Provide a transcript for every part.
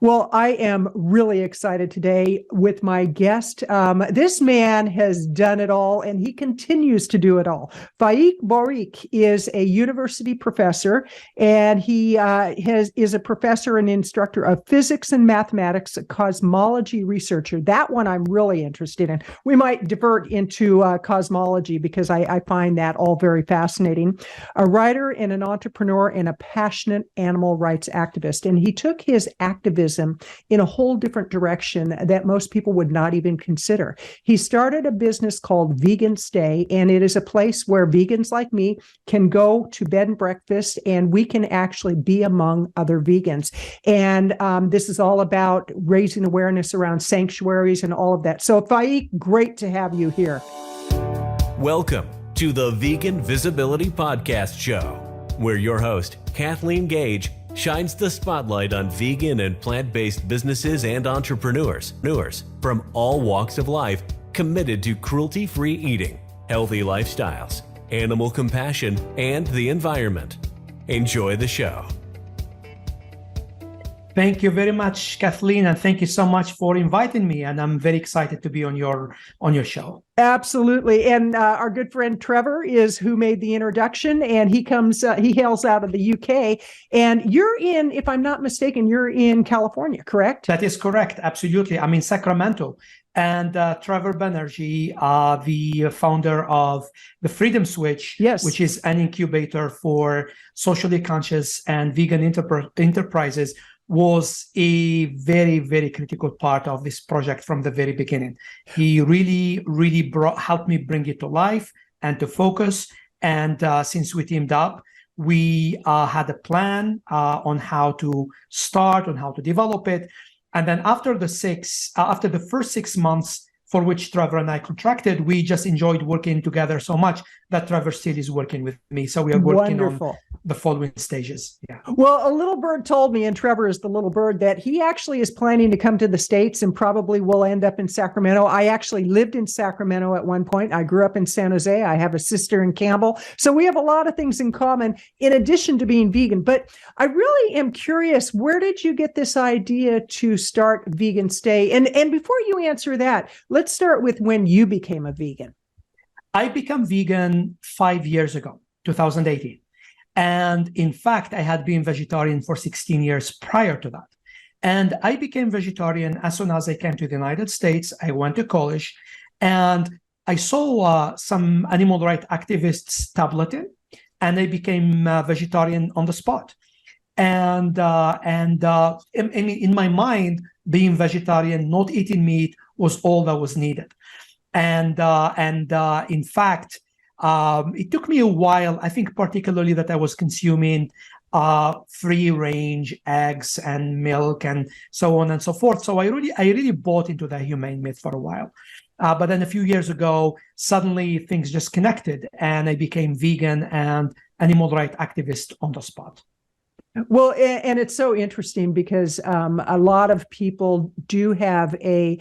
Well, I am really excited today with my guest. This man has done it all, and he continues to do it all. Faik Bouhrik is a university professor, and he is a professor and instructor of physics and mathematics, a cosmology researcher. That one I'm really interested in. We might divert into cosmology because I find that all very fascinating. A writer and an entrepreneur and a passionate animal rights activist. And he took his activism in a whole different direction that most people would not even consider. He started a business called Vegan Stay, and it is a place where vegans like me can go to bed and breakfast, and we can actually be among other vegans. And this is all about raising awareness around sanctuaries and all of that. So, Faik, great to have you here. Welcome to the Vegan Visibility Podcast Show, where your host, Kathleen Gage, shines the spotlight on vegan and plant-based businesses and entrepreneurs from all walks of life committed to cruelty-free eating, healthy lifestyles, animal compassion, and the environment. Enjoy the show. Thank you very much, Kathleen, and thank you so much for inviting me. And I'm very excited to be on your show. Absolutely. And our good friend Trevor is who made the introduction, and he hails out of the UK. And you're in, if I'm not mistaken, you're in California, correct? That is correct. Absolutely. I'm in Sacramento. And Trevor Banerjee, the founder of the Freedom Switch, yes, which is an incubator for socially conscious and vegan enterprises, was a very, very critical part of this project from the very beginning. He really helped me bring it to life and to focus. And since we teamed up, we had a plan on how to start, on how to develop it. And then after the first 6 months for which Trevor and I contracted, we just enjoyed working together so much that Trevor still is working with me. So we are working on the following stages. Yeah. Well, a little bird told me, and Trevor is the little bird, that he actually is planning to come to the States and probably will end up in Sacramento. I actually lived in Sacramento at one point. I grew up in San Jose. I have a sister in Campbell. So we have a lot of things in common in addition to being vegan. But I really am curious, where did you get this idea to start Vegan Stay? And before you answer that, let's start with when you became a vegan. I became vegan 5 years ago, 2018. And in fact, I had been vegetarian for 16 years prior to that. And I became vegetarian as soon as I came to the United States. I went to college and I saw some animal rights activists tableting, and I became vegetarian on the spot. And in my mind, being vegetarian, not eating meat, was all that was needed. And in fact, it took me a while, I think particularly that I was consuming free-range eggs and milk and so on and so forth. So I really bought into the humane myth for a while. But then a few years ago, suddenly things just connected, and I became vegan and animal rights activist on the spot. Well, and it's so interesting because a lot of people do have a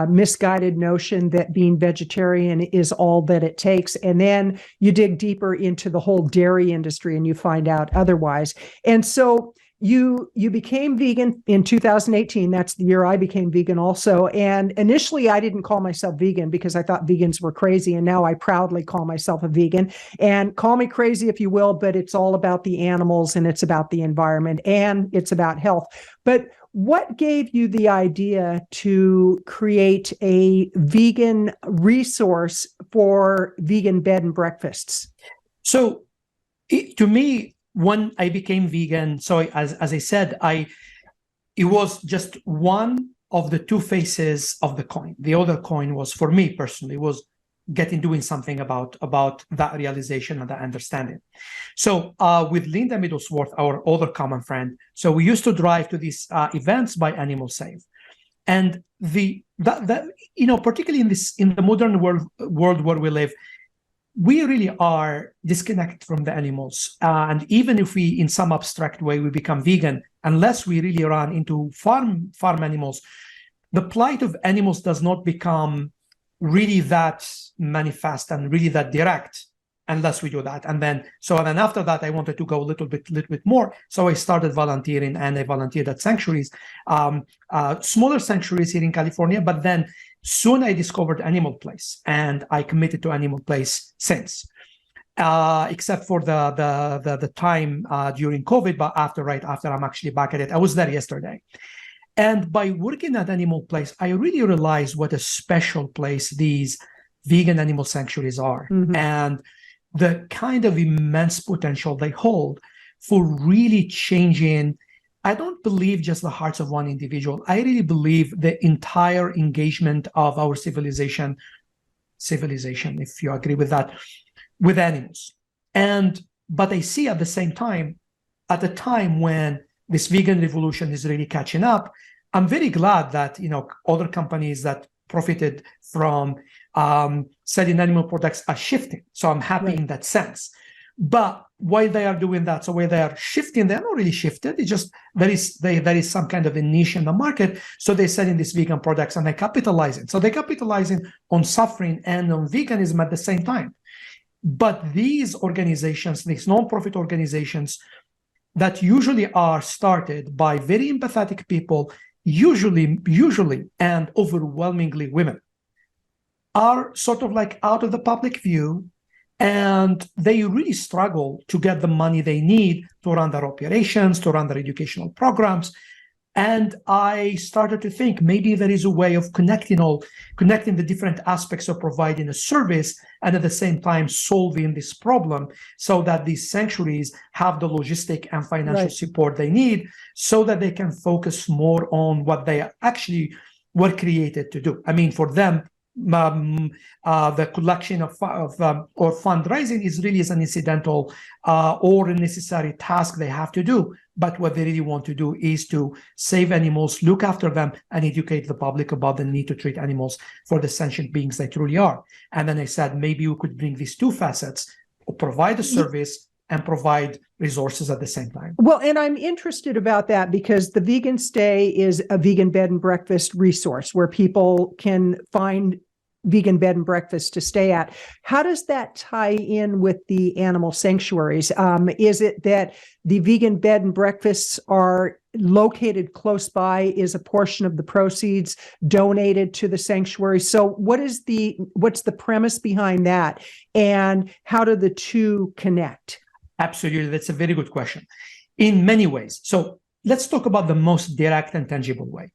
misguided notion that being vegetarian is all that it takes. And then you dig deeper into the whole dairy industry and you find out otherwise. And so you became vegan in 2018. That's the year I became vegan also. And initially, I didn't call myself vegan because I thought vegans were crazy. And now I proudly call myself a vegan. And call me crazy if you will, but it's all about the animals and it's about the environment and it's about health. But what gave you the idea to create a vegan resource for vegan bed and breakfasts? So to me, when I became vegan, so as I said, it was just one of the two faces of the coin. The other coin was, for me personally, was doing something about that realization and that understanding. So with Linda Middlesworth, our other common friend, so we used to drive to these events by Animal Save, and particularly in the modern world where we live, we really are disconnected from the animals. And even if we, in some abstract way, we become vegan, unless we really run into farm animals, the plight of animals does not become really that manifest and really that direct unless we do that. And then after that, I wanted to go a little bit more. So I started volunteering, and I volunteered at sanctuaries, smaller sanctuaries here in California. But then soon I discovered Animal Place, and I committed to Animal Place since. Except for the time during COVID, but right after I'm actually back at it. I was there yesterday. And by working at Animal Place, I really realized what a special place these vegan animal sanctuaries are, and the kind of immense potential they hold for really changing, I don't believe just the hearts of one individual. I really believe the entire engagement of our civilization, if you agree with that, with animals. But I see at the same time, at a time when this vegan revolution is really catching up, I'm very glad that, other companies that profited from selling animal products are shifting. So I'm happy in that sense. But while they are doing that, so while they are shifting, they're not really shifted. It's just there is some kind of a niche in the market. So they're selling these vegan products and they're capitalizing. So they're capitalizing on suffering and on veganism at the same time. But these organizations, these nonprofit organizations that usually are started by very empathetic people, usually and overwhelmingly women, are sort of like out of the public view, and they really struggle to get the money they need to run their operations, to run their educational programs. And I started to think maybe there is a way of connecting the different aspects of providing a service and at the same time solving this problem, so that these sanctuaries have the logistic and financial support they need, so that they can focus more on what they actually were created to do. I mean, for them, the collection or fundraising is really an incidental or a necessary task they have to do. But what they really want to do is to save animals, look after them, and educate the public about the need to treat animals for the sentient beings they truly are. And then I said, maybe we could bring these two facets, provide a service and provide resources at the same time. Well, and I'm interested about that because the Vegan Stay is a vegan bed and breakfast resource where people can find vegan bed and breakfast to stay at. How does that tie in with the animal sanctuaries? Is it that the vegan bed and breakfasts are located close by? Is a portion of the proceeds donated to the sanctuary? So what's the premise behind that? And how do the two connect? Absolutely. That's a very good question. In many ways. So let's talk about the most direct and tangible way.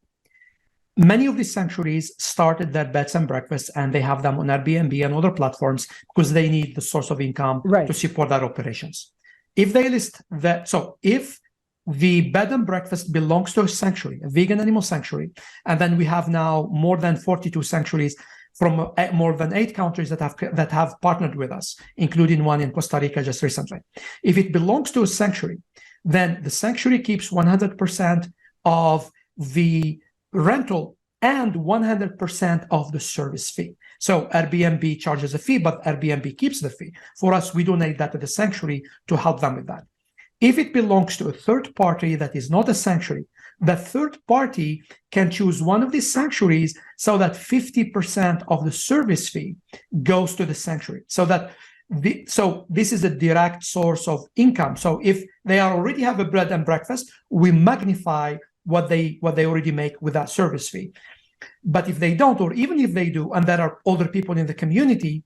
Many of these sanctuaries started their beds and breakfasts, and they have them on Airbnb and other platforms because they need the source of income to support their operations. If they list that, so if the bed and breakfast belongs to a sanctuary, a vegan animal sanctuary, and then we have now more than 42 sanctuaries from more than 8 countries that have partnered with us, including one in Costa Rica just recently. If it belongs to a sanctuary, then the sanctuary keeps 100% of the rental and 100% of the service fee. So Airbnb charges a fee, but Airbnb keeps the fee. For us, we donate that to the sanctuary to help them with that. If it belongs to a third party that is not a sanctuary, the third party can choose one of these sanctuaries so that 50% of the service fee goes to the sanctuary. So this is a direct source of income. So if they already have a bed and breakfast, we magnify what they already make with that service fee. But if they don't, or even if they do, and there are other people in the community,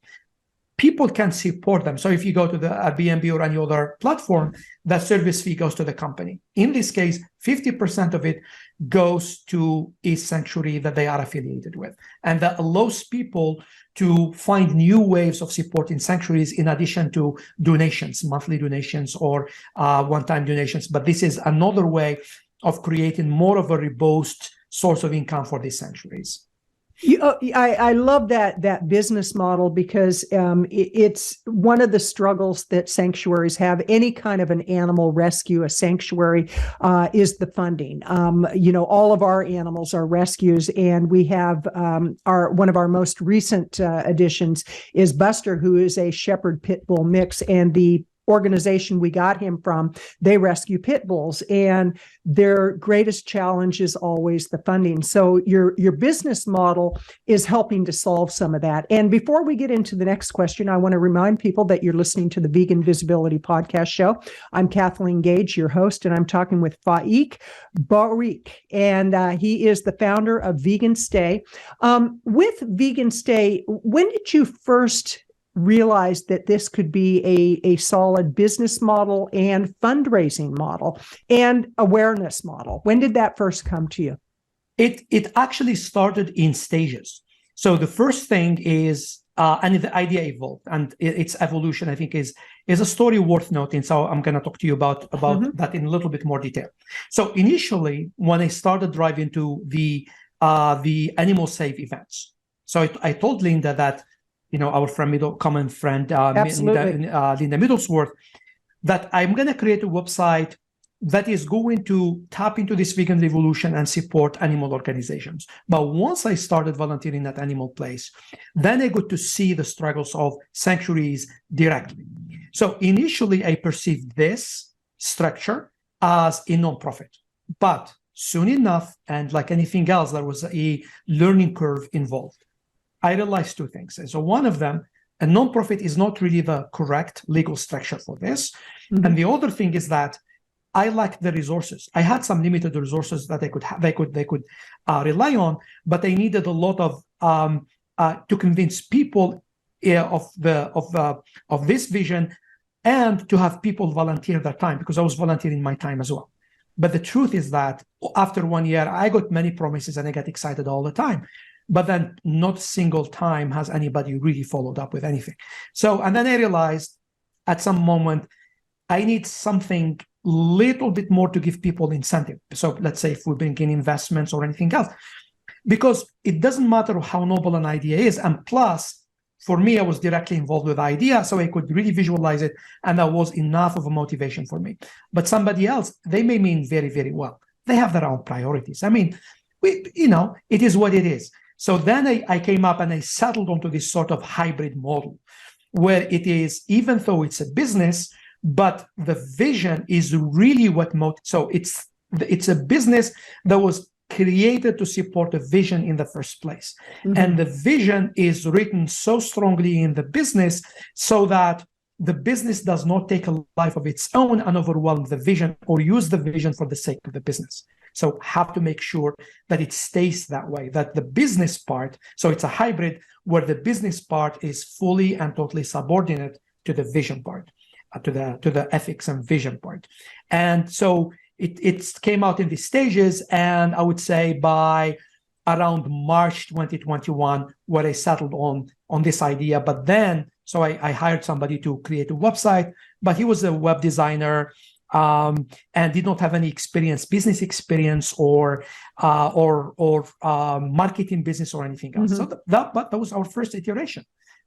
people can support them. So if you go to the Airbnb or any other platform, that service fee goes to the company. In this case, 50% of it goes to a sanctuary that they are affiliated with. And that allows people to find new ways of supporting sanctuaries in addition to donations, monthly donations or one-time donations. But this is another way of creating more of a robust source of income for these sanctuaries. I love that business model because it's one of the struggles that sanctuaries have. Any kind of an animal rescue, a sanctuary, is the funding. All of our animals are rescues, and we have one of our most recent additions is Buster, who is a shepherd pit bull mix, and the organization we got him from, they rescue pit bulls, and their greatest challenge is always the funding. So your business model is helping to solve some of that. And before we get into the next question, I want to remind people that you're listening to the Vegan Visibility Podcast Show. I'm Kathleen Gage, your host, and I'm talking with Faik Bouhrik, and he is the founder of Vegan Stay. With Vegan Stay, when did you first realized that this could be a solid business model and fundraising model and awareness model? When did that first come to you? It actually started in stages. So the first thing is, and the idea evolved, and its evolution, I think, is a story worth noting. So I'm going to talk to you about that in a little bit more detail. So initially, when I started driving to the Animal Safe events, so I told Linda that, our common friend, Linda Middlesworth, that I'm going to create a website that is going to tap into this vegan revolution and support animal organizations. But once I started volunteering at Animal Place, then I got to see the struggles of sanctuaries directly. So initially, I perceived this structure as a nonprofit. But soon enough, and like anything else, there was a learning curve involved. I realized two things. And so one of them, a nonprofit is not really the correct legal structure for this. Mm-hmm. And the other thing is that I lacked the resources. I had some limited resources that they could rely on, but I needed a lot of to convince people of this vision, and to have people volunteer their time, because I was volunteering my time as well. But the truth is that after 1 year, I got many promises and I got excited all the time. But then not a single time has anybody really followed up with anything. So, and then I realized at some moment, I need something little bit more to give people incentive. So let's say if we bring in investments or anything else, because it doesn't matter how noble an idea is. And plus, for me, I was directly involved with the idea, so I could really visualize it. And that was enough of a motivation for me. But somebody else, they may mean very, very well. They have their own priorities. I mean, it is what it is. So then I came up and I settled onto this sort of hybrid model where it is, even though it's a business, but the vision is really what so it's a business that was created to support a vision in the first place. Mm-hmm. And the vision is written so strongly in the business so that the business does not take a life of its own and overwhelm the vision or use the vision for the sake of the business. So have to make sure that it stays that way, that the business part, so it's a hybrid where the business part is fully and totally subordinate to the vision part, to the ethics and vision part. And so it came out in these stages, and I would say by around March 2021, where I settled on this idea. But then, so I hired somebody to create a website, but he was a web designer, and did not have any business experience or marketing business or anything else. Mm-hmm. So that was our first iteration.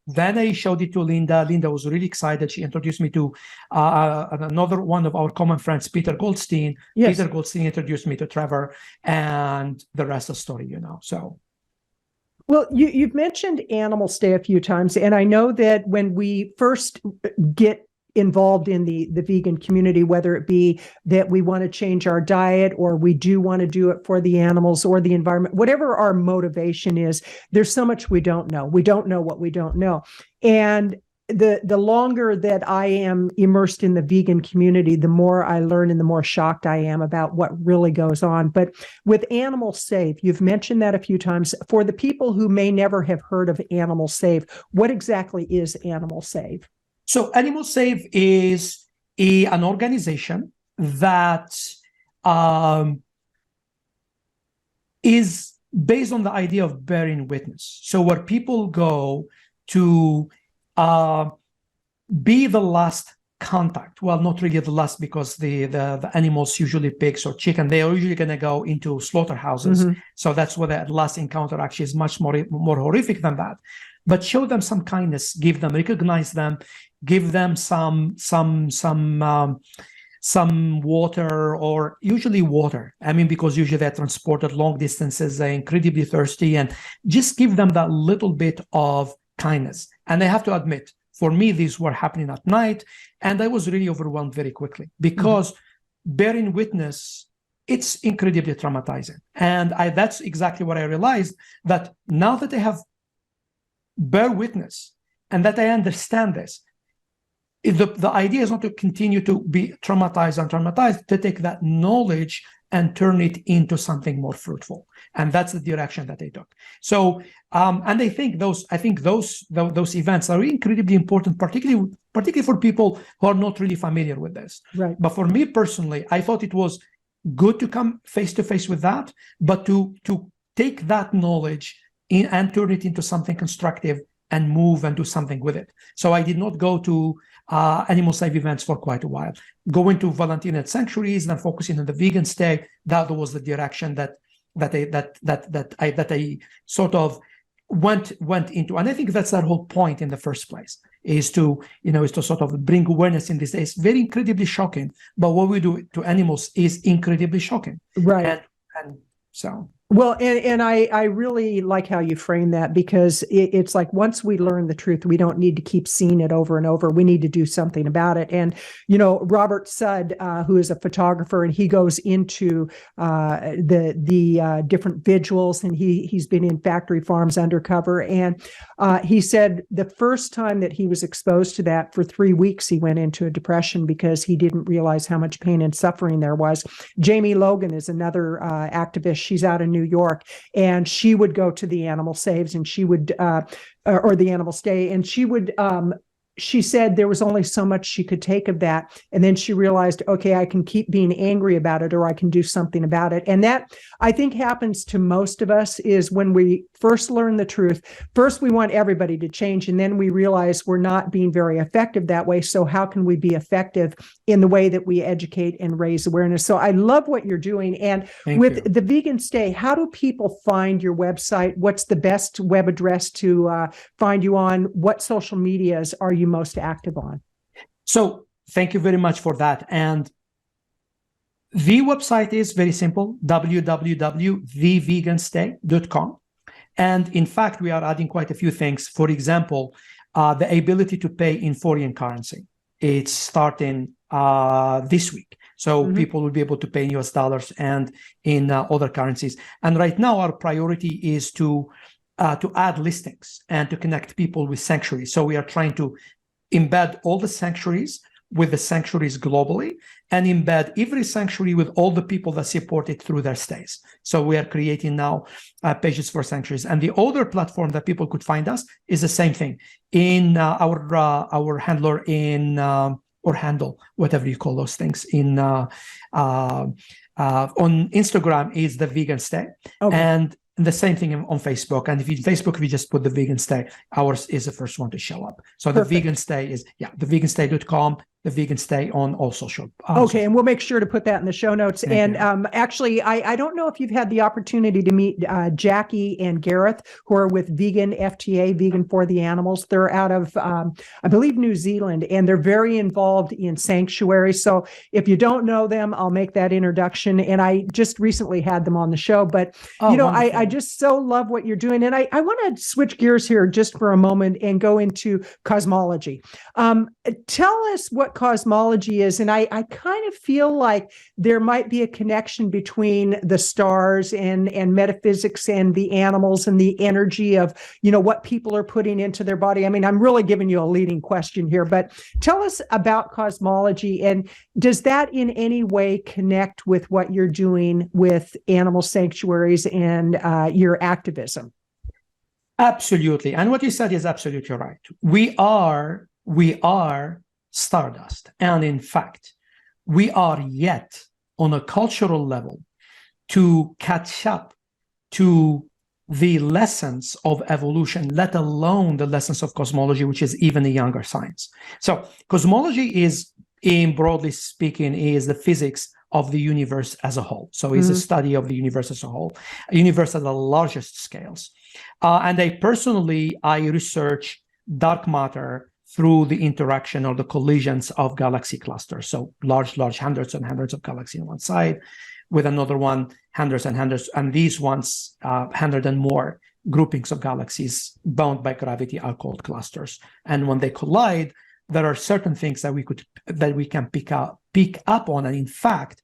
Then I showed it to Linda. Linda was really excited. She introduced me to another one of our common friends, Peter Goldstein. Yes. Peter Goldstein introduced me to Trevor, and the rest of the story, So. Well, you've mentioned Animal Stay a few times, and I know that when we first get involved in the vegan community, whether it be that we want to change our diet or we do want to do it for the animals or the environment, whatever our motivation is, there's so much we don't know. We don't know what we don't know. And the longer that I am immersed in the vegan community, the more I learn and the more shocked I am about what really goes on. But with Animal Safe, you've mentioned that a few times. For the people who may never have heard of Animal Safe, what exactly is Animal Safe? So Animal Safe is an organization that is based on the idea of bearing witness. So where people go to be the last contact. Well, not really the last, because the animals, usually pigs or chicken, they are usually going to go into slaughterhouses. Mm-hmm. So that's where the last encounter actually is much more horrific than that. But show them some kindness, recognize them, give them some water, or usually water. I mean, because usually they're transported long distances, they're incredibly thirsty, and just give them that little bit of kindness. And I have to admit, For me, these were happening at night, and I was really overwhelmed very quickly because bearing witness, it's incredibly traumatizing. And that's exactly what I realized, that now that I have bear witness and that I understand this, the idea is not to continue to be traumatized, to take that knowledge and turn it into something more fruitful. And that's the direction that I took. So, and I think those events are incredibly important, particularly for people who are not really familiar with this. Right. But for me personally, I thought it was good to come face to face with that, but to take that knowledge and turn it into something constructive and move and do something with it. So I did not go to animal safe events for quite a while. Going to volunteering at sanctuaries and focusing on the vegan stay, that was the direction that I sort of went into. And I think that's our whole point in the first place, is to sort of bring awareness in this day. It's very incredibly shocking, but what we do to animals is incredibly shocking. Right. And so. Well, and I really like how you frame that, because it's like, once we learn the truth, we don't need to keep seeing it over and over. We need to do something about it. And, Robert Sudd, who is a photographer, and he goes into the different vigils, and he's been in factory farms undercover. And he said the first time that he was exposed to that, for 3 weeks, he went into a depression because he didn't realize how much pain and suffering there was. Jamie Logan is another activist. She's out in New York, and she would go to the animal saves, and she would, or the animal stay, and she said there was only so much she could take of that. And then she realized, okay, I can keep being angry about it, or I can do something about it. And that, I think, happens to most of us, is when we first learn the truth. First, we want everybody to change, and then we realize we're not being very effective that way. So how can we be effective in the way that we educate and raise awareness? So I love what you're doing. And with the Vegan Stay, how do people find your website? What's the best web address to find you on? What social medias are you most active on? So thank you very much for that. And the website is very simple, www.theveganstay.com. And in fact, we are adding quite a few things. For example, the ability to pay in foreign currency. It's starting this week. So people will be able to pay in US dollars and in other currencies. And right now, our priority is to add listings and to connect people with sanctuaries. So we are trying to embed all the sanctuaries with the sanctuaries globally, and embed every sanctuary with all the people that support it through their stays. So we are creating now pages for sanctuaries. And the other platform that people could find us is the same thing in our handler in or handle, whatever you call those things, in on Instagram is the Vegan Stay. Okay. And the same thing on Facebook. And if you Facebook, we just put the Vegan Stay, ours is the first one to show up. So Perfect. The Vegan Stay is, theveganstay.com, the Vegan Stay on all social. Okay, and we'll make sure to put that in the show notes. Thank you. Actually, I don't know if you've had the opportunity to meet Jackie and Gareth, who are with Vegan FTA, Vegan for the Animals. They're out of, I believe, New Zealand, and they're very involved in sanctuaries. So if you don't know them, I'll make that introduction. And I just recently had them on the show. But, I just so love what you're doing. And I want to switch gears here just for a moment and go into cosmology. Tell us what cosmology is. And I kind of feel like there might be a connection between the stars and metaphysics and the animals and the energy of, what people are putting into their body. I mean, I'm really giving you a leading question here, but tell us about cosmology. And does that in any way connect with what you're doing with animal sanctuaries and your activism? Absolutely. And what you said is absolutely right. We are stardust. And in fact, we are yet on a cultural level to catch up to the lessons of evolution, let alone the lessons of cosmology, which is even a younger science. So cosmology is, in broadly speaking, is the physics of the universe as a whole. So it's a study of the universe as a whole, a universe at the largest scales. And I research dark matter through the interaction or the collisions of galaxy clusters. So large, hundreds and hundreds of galaxies on one side, with another one, hundreds and hundreds, and these ones, 100 and more, groupings of galaxies bound by gravity are called clusters. And when they collide, there are certain things that we can pick up on. And in fact,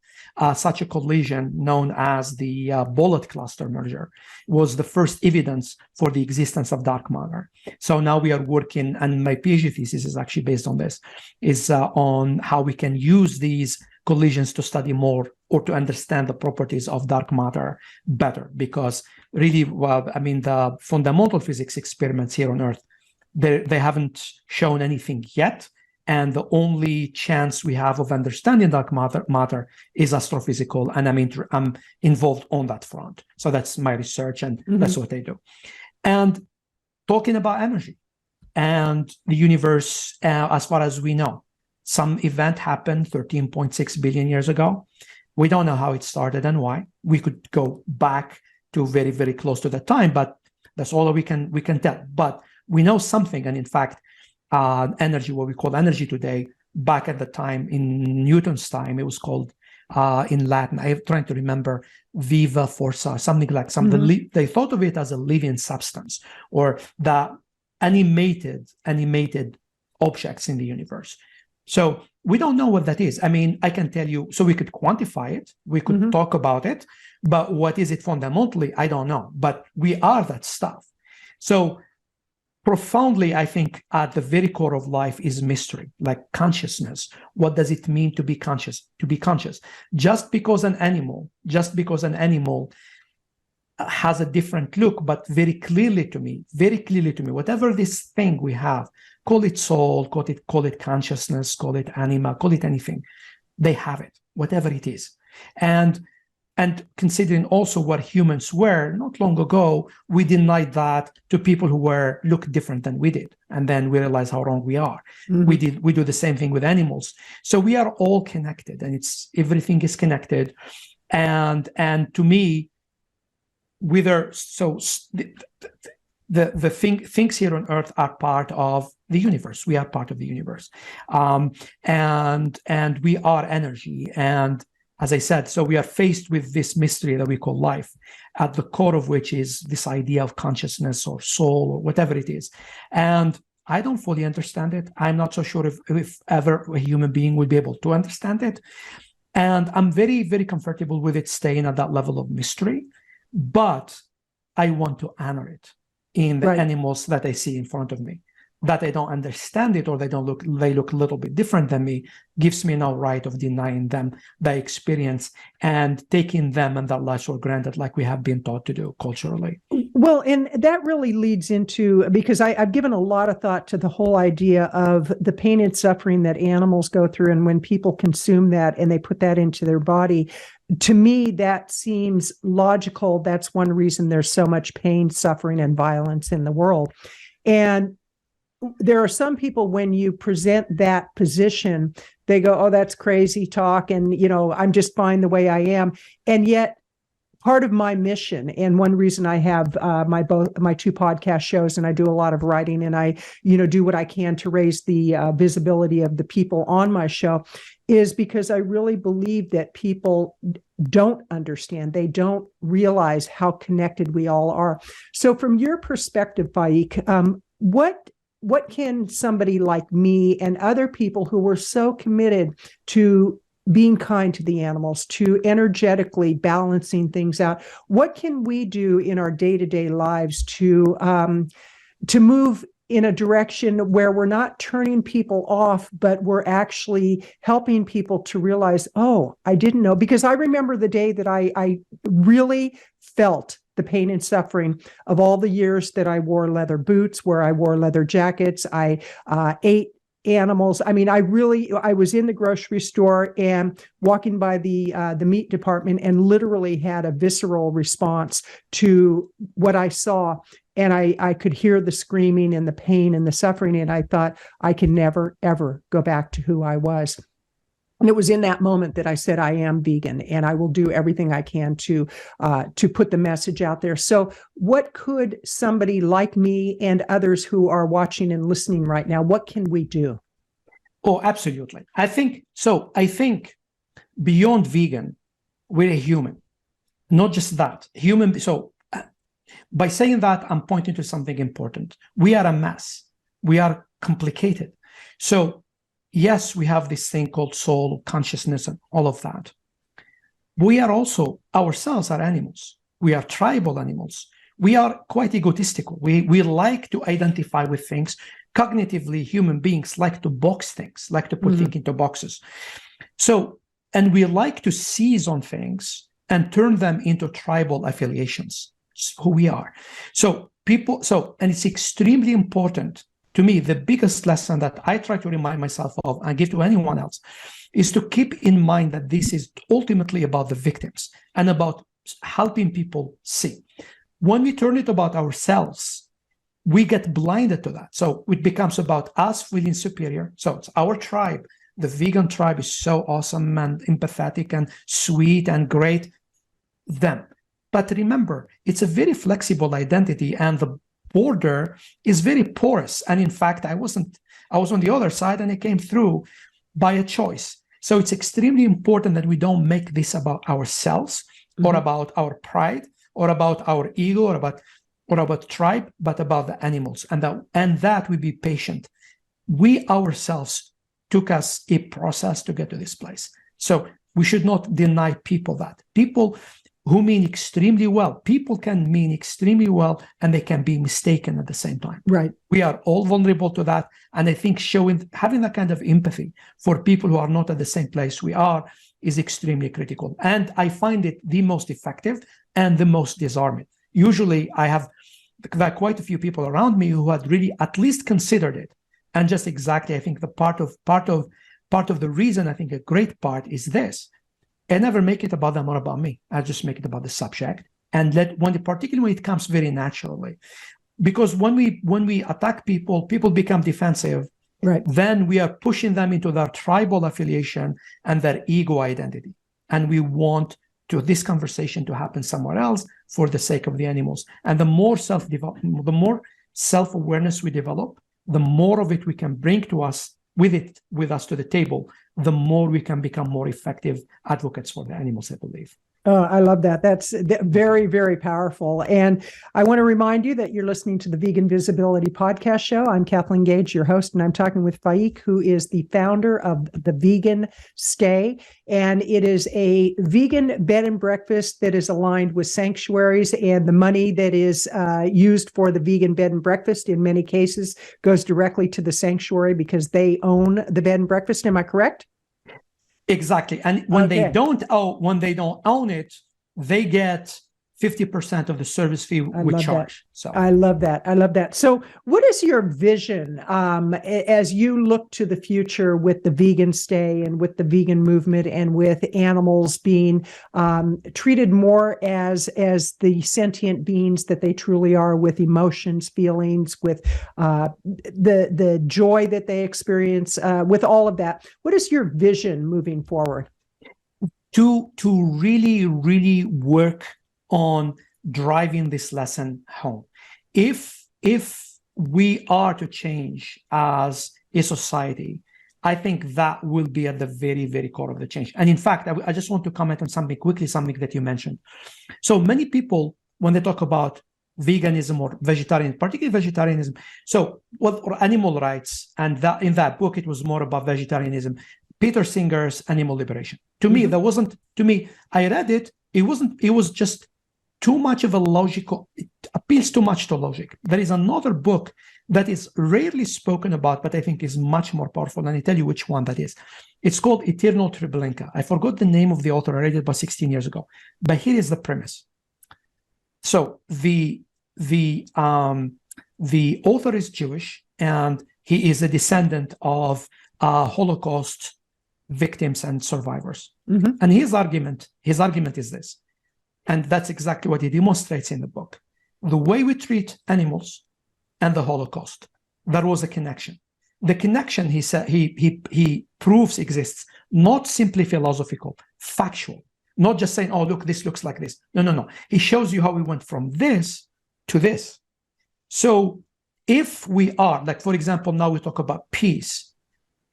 such a collision, known as the bullet cluster merger, was the first evidence for the existence of dark matter. So now we are working, and my PhD thesis is actually based on this, is on how we can use these collisions to study more or to understand the properties of dark matter better. Because really, the fundamental physics experiments here on Earth, they haven't shown anything yet. And the only chance we have of understanding dark matter is astrophysical, and I'm involved on that front. So that's my research, and that's what I do. And talking about energy and the universe, as far as we know, some event happened 13.6 billion years ago. We don't know how it started and why. We could go back to very, very close to that time, but that's all we can tell. But we know something, and in fact, energy, what we call energy today, back at the time in Newton's time, it was called in Latin, I'm trying to remember, viva forza, something like they thought of it as a living substance, or the animated objects in the universe. So we don't know what that is. I can tell you, so we could quantify it, we could talk about it, but what is it fundamentally? I don't know, but we are that stuff. So profoundly, I think at the very core of life is mystery, like consciousness. What does it mean to be conscious? To be conscious. Just because an animal has a different look, but very clearly to me, whatever this thing we have, call it soul, call it consciousness, call it animal, call it anything, they have it, whatever it is. And considering also what humans were not long ago, we denied that to people who look different than we did. And then we realize how wrong we are. We do the same thing with animals. So we are all connected, and everything is connected. And to me, things here on Earth are part of the universe. We are part of the universe. And we are energy. And as I said, so we are faced with this mystery that we call life, at the core of which is this idea of consciousness or soul or whatever it is. And I don't fully understand it. I'm not so sure if ever a human being will be able to understand it. And I'm very, very comfortable with it staying at that level of mystery. But I want to honor it in the animals that I see in front of me. That I don't understand it, or they look a little bit different than me, gives me no right of denying them the experience and taking them and their lives for granted, like we have been taught to do culturally. Well, and that really leads into, because I've given a lot of thought to the whole idea of the pain and suffering that animals go through, and when people consume that and they put that into their body, to me, that seems logical. That's one reason there's so much pain, suffering, and violence in the world. And there are some people, when you present that position, they go, oh, that's crazy talk. And, I'm just fine the way I am. And yet part of my mission, and one reason I have my two podcast shows, and I do a lot of writing, and I, do what I can to raise the visibility of the people on my show, is because I really believe that people don't understand. They don't realize how connected we all are. So from your perspective, Faik, what can somebody like me and other people who were so committed to being kind to the animals, to energetically balancing things out, what can we do in our day-to-day lives to move in a direction where we're not turning people off, but we're actually helping people to realize, oh, I didn't know? Because I remember the day that I really felt the pain and suffering of all the years that I wore leather boots, where I wore leather jackets. I ate animals. I was in the grocery store and walking by the meat department, and literally had a visceral response to what I saw. And I could hear the screaming and the pain and the suffering. And I thought, I can never, ever go back to who I was. And it was in that moment that I said, I am vegan, and I will do everything I can to put the message out there. So what could somebody like me and others who are watching and listening right now, what can we do? Oh, absolutely. I think beyond vegan, we're a human. Not just that. By saying that, I'm pointing to something important. We are a mess. We are complicated. So yes, we have this thing called soul, consciousness, and all of that. We are also, ourselves are animals. We are tribal animals. We are quite egotistical. We like to identify with things. Cognitively, human beings like to box things, like to put things into boxes. So, and we like to seize on things and turn them into tribal affiliations. It's who we are. So and it's extremely important to me. The biggest lesson that I try to remind myself of and give to anyone else is to keep in mind that this is ultimately about the victims and about helping people see. When we turn it about ourselves, we get blinded to that. So it becomes about us feeling superior. So it's our tribe. The vegan tribe is so awesome and empathetic and sweet and great. Them. But remember, it's a very flexible identity, and the border is very porous. And in fact, I was on the other side, and it came through by a choice. So it's extremely important that we don't make this about ourselves or about our pride or about our ego or about tribe, but about the animals. And that we be patient. We ourselves took us a process to get to this place. So we should not deny people that. People who mean extremely well. People can mean extremely well, and they can be mistaken at the same time. Right. We are all vulnerable to that. And I think having that kind of empathy for people who are not at the same place we are is extremely critical. And I find it the most effective and the most disarming. Usually there are quite a few people around me who had really at least considered it. And just exactly, I think the part of the reason, I think a great part is this. I never make it about them or about me. I just make it about the subject, and particularly when it comes very naturally, because when we attack people become defensive. Right. Then we are pushing them into their tribal affiliation and their ego identity, and we want this conversation to happen somewhere else for the sake of the animals. And the more self-awareness we develop, the more of it we can bring with us to the table, the more we can become more effective advocates for the animals, I believe. Oh, I love that. That's very, very powerful. And I want to remind you that you're listening to the Vegan Visibility Podcast Show. I'm Kathleen Gage, your host, and I'm talking with Faik, who is the founder of the Vegan Stay. And it is a vegan bed and breakfast that is aligned with sanctuaries, and the money that is used for the vegan bed and breakfast in many cases goes directly to the sanctuary because they own the bed and breakfast. Am I correct? Exactly. And when they don't own it, they get 50% of the service fee we charge. So I love that. So what is your vision as you look to the future with the Vegan Stay and with the vegan movement and with animals being treated more as the sentient beings that they truly are, with emotions, feelings, with the joy that they experience, with all of that? What is your vision moving forward? To really, really work on driving this lesson home. If we are to change as a society, I think that will be at the very, very core of the change. And in fact, I just want to comment on something that you mentioned. So many people, when they talk about veganism or vegetarian, particularly vegetarianism, or animal rights, and that in that book, it was more about vegetarianism. Peter Singer's Animal Liberation. To me, I read it. It was just too much of it appeals too much to logic. There is another book that is rarely spoken about, but I think is much more powerful. And I tell you which one that is. It's called Eternal Treblinka. I forgot the name of the author. I read it about 16 years ago. But here is the premise. So the author is Jewish, and he is a descendant of Holocaust victims and survivors. Mm-hmm. And his argument is this. And that's exactly what he demonstrates in the book. The way we treat animals and the Holocaust, there was a connection. The connection, he said, he proves exists, not simply philosophical, factual, not just saying, oh, look, this looks like this. No. He shows you how we went from this to this. So if we are, like, for example, now we talk about peace.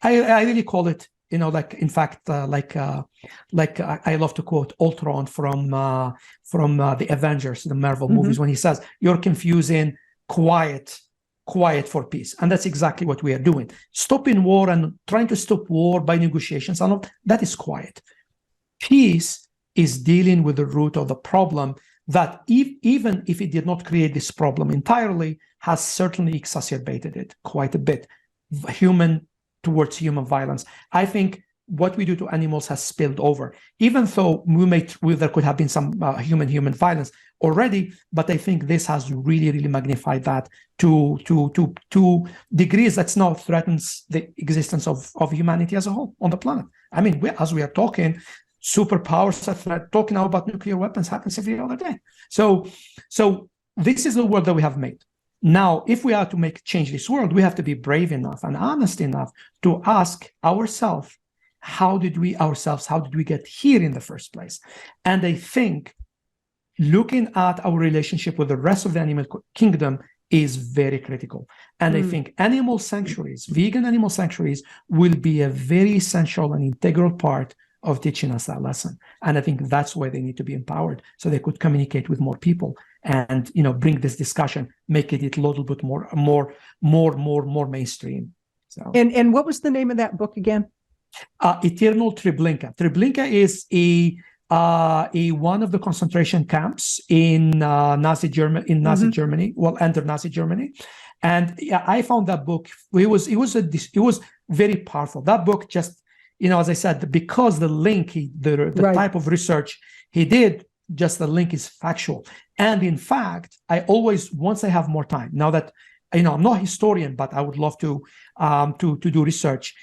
I really call it like in fact, I love to quote Ultron from the Avengers, the Marvel movies, when he says, "You're confusing quiet for peace," and that's exactly what we are doing. Stopping war and trying to stop war by negotiations, and all that is quiet. Peace is dealing with the root of the problem that, even if it did not create this problem entirely, has certainly exacerbated it quite a bit. Human towards human violence. I think what we do to animals has spilled over, even though there could have been some human violence already, but I think this has really magnified that to degrees that now threatens the existence of humanity as a whole on the planet. I mean, as we are talking, superpowers are talking now about nuclear weapons happens every other day. So this is the world that we have made. Now, if we are to change this world, we have to be brave enough and honest enough to ask ourselves, how did we get here in the first place? And I think looking at our relationship with the rest of the animal kingdom is very critical. And I think animal sanctuaries, vegan animal sanctuaries, will be a very essential and integral part of teaching us that lesson. And I think that's why they need to be empowered, so they could communicate with more people and bring this discussion, make it a little bit more mainstream. So, and what was the name of that book again? Eternal Treblinka. Treblinka is a one of the concentration camps in Nazi Germany, under Nazi Germany. And yeah, I found that book. It was very powerful. That book, just as I said, because the link, the right. type of research he did, just the link is factual. And in fact, I always, once I have more time, now that I'm not a historian, but I would love to do research.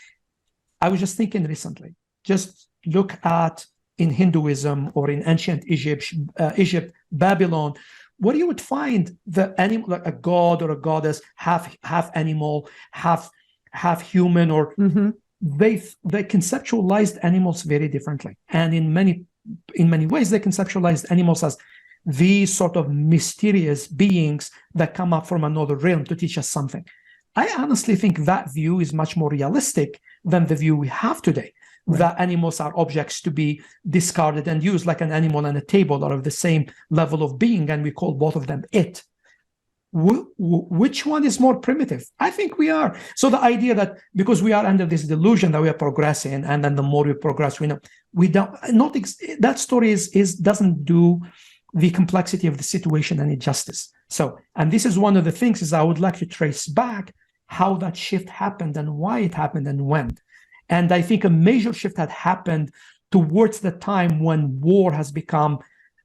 I was just thinking recently, just look at in Hinduism or in ancient Egypt, Babylon, where you would find the animal, like a god or a goddess, half animal, half human, or they conceptualized animals very differently. And in many ways, they conceptualized animals as these sort of mysterious beings that come up from another realm to teach us something. I honestly think that view is much more realistic than the view we have today, right. that animals are objects to be discarded and used, like an animal and a table are of the same level of being, and we call both of them it. Which one is more primitive? I think we are. So the idea that because we are under this delusion that we are progressing, and then the more we progress, we don't. That story doesn't do the complexity of the situation any justice. So, and this is one of the things is I would like to trace back how that shift happened and why it happened and when. And I think a major shift had happened towards the time when war has become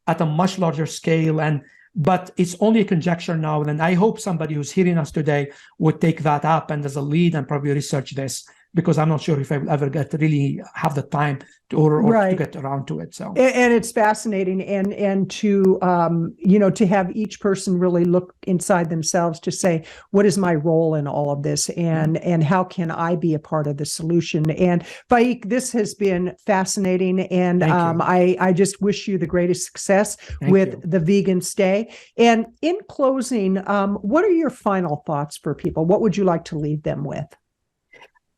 at a much larger scale, but it's only a conjecture now. And I hope somebody who's hearing us today would take that up and as a lead and probably research this, because I'm not sure if I will ever really have the time or right. to get around to it. So, and it's fascinating, and to to have each person really look inside themselves to say, what is my role in all of this, and how can I be a part of the solution? And Faik, this has been fascinating, and I just wish you the greatest success with the Vegan Stay. And in closing, what are your final thoughts for people? What would you like to leave them with?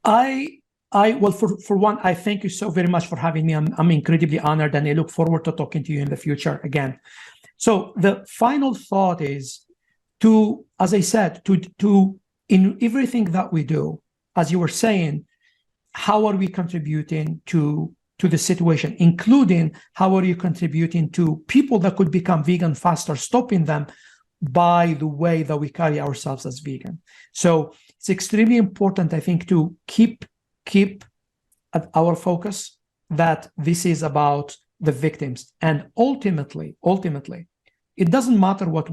Well, for one, I thank you so very much for having me. I'm incredibly honored, and I look forward to talking to you in the future again. So the final thought is to, as I said, to in everything that we do, as you were saying, how are we contributing to the situation, including how are you contributing to people that could become vegan faster, stopping them by the way that we carry ourselves as vegan. So it's extremely important, I think, to keep at our focus that this is about the victims. And ultimately, it doesn't matter what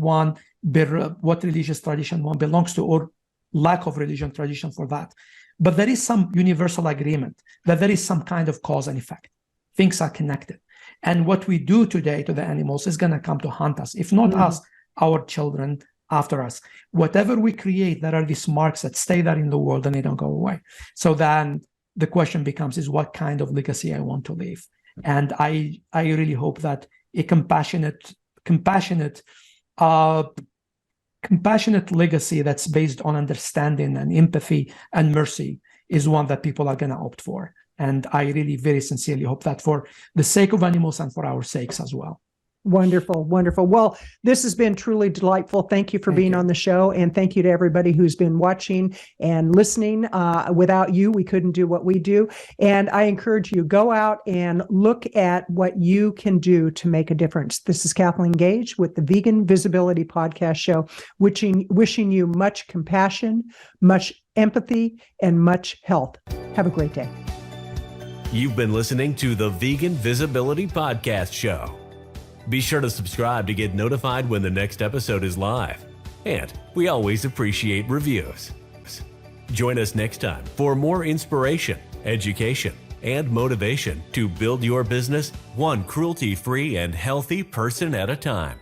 religious tradition one belongs to, or lack of religion tradition for that. But there is some universal agreement that there is some kind of cause and effect. Things are connected. And what we do today to the animals is going to come to haunt us. If not us, our children after us. Whatever we create, there are these marks that stay there in the world and they don't go away. So then the question becomes, is what kind of legacy I want to leave? And I really hope that a compassionate legacy that's based on understanding and empathy and mercy is one that people are going to opt for. And I really very sincerely hope that for the sake of animals and for our sakes as well. Wonderful, wonderful. Well, this has been truly delightful. Thank you for being on the show. And thank you to everybody who's been watching and listening. Without you, we couldn't do what we do. And I encourage you, go out and look at what you can do to make a difference. This is Kathleen Gage with the Vegan Visibility Podcast Show, wishing you much compassion, much empathy, and much health. Have a great day. You've been listening to the Vegan Visibility Podcast Show. Be sure to subscribe to get notified when the next episode is live. And we always appreciate reviews. Join us next time for more inspiration, education, and motivation to build your business one cruelty-free and healthy person at a time.